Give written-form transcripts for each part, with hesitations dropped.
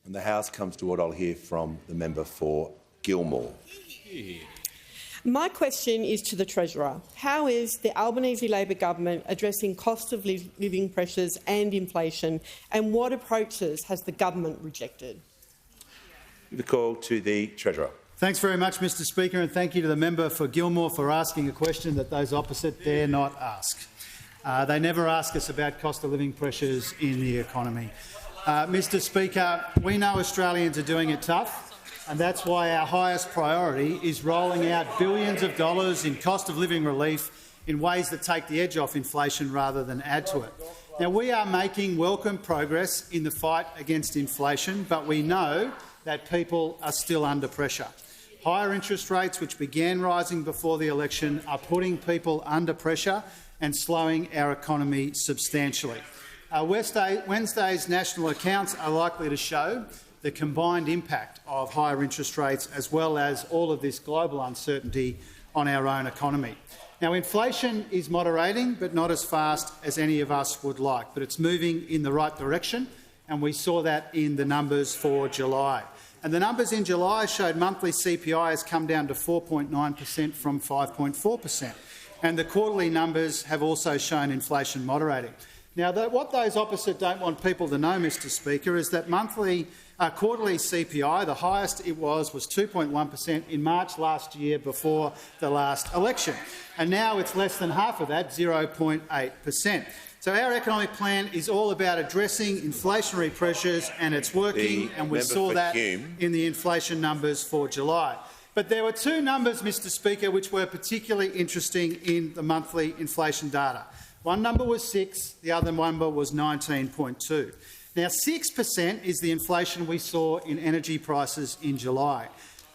And the House comes to order. I'll hear from the member for Gilmore. My question is to the Treasurer. How is the Albanese Labor government addressing cost of living pressures and inflation, and what approaches has the government rejected? The call to the Treasurer. Thanks very much, Mr Speaker, and thank you to the member for Gilmore for asking a question that those opposite dare not ask. They never ask us about cost of living pressures in the economy. Mr Speaker, we know Australians are doing it tough, and that's why our highest priority is rolling out billions of dollars in cost of living relief in ways that take the edge off inflation rather than add to it. Now, we are making welcome progress in the fight against inflation, but we know that people are still under pressure. Higher interest rates, which began rising before the election, are putting people under pressure and slowing our economy substantially. Wednesday's national accounts are likely to show the combined impact of higher interest rates as well as all of this global uncertainty on our own economy. Now, inflation is moderating, but not as fast as any of us would like, but it's moving in the right direction, and we saw that in the numbers for July. And the numbers in July showed monthly CPI has come down to 4.9% from 5.4%. And the quarterly numbers have also shown inflation moderating. Now, what those opposite don't want people to know, Mr Speaker, is that quarterly CPI, the highest it was 2.1% in March last year before the last election. And now it's less than half of that, 0.8%. So our economic plan is all about addressing inflationary pressures, and it's working, and we saw that in the inflation numbers for July. But there were two numbers, Mr Speaker, which were particularly interesting in the monthly inflation data. One number was 6, the other number was 19.2. Now, 6% is the inflation we saw in energy prices in July.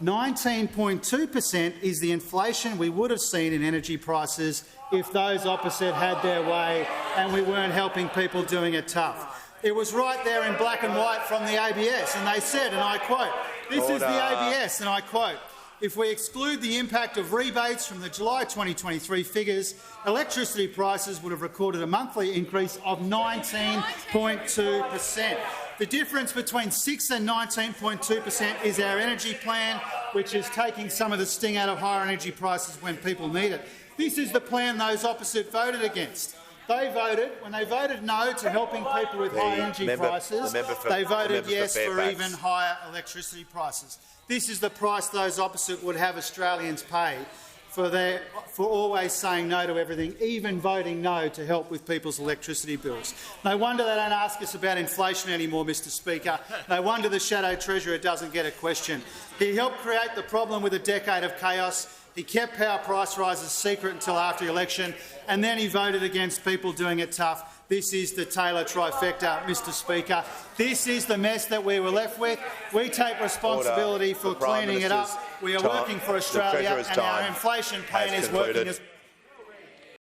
19.2% is the inflation we would have seen in energy prices if those opposite had their way and we weren't helping people doing it tough. It was right there in black and white from the ABS, and they said, and I quote, "This is the ABS," and I quote, "If we exclude the impact of rebates from the July 2023 figures, electricity prices would have recorded a monthly increase of 19.2%. The difference between 6 and 19.2% is our energy plan, which is taking some of the sting out of higher energy prices when people need it. This is the plan those opposite voted against. When they voted no to helping people with high energy prices, they voted yes for even higher electricity prices. This is the price those opposite would have Australians pay for always saying no to everything, even voting no to help with people's electricity bills. No wonder they don't ask us about inflation anymore, Mr Speaker. No wonder the Shadow Treasurer doesn't get a question. He helped create the problem with a decade of chaos. He kept power price rises secret until after the election, and then he voted against people doing it tough. This is the Taylor trifecta, Mr Speaker. This is the mess that we were left with. We take responsibility for cleaning it up. We are working for Australia, and our inflation plan is working as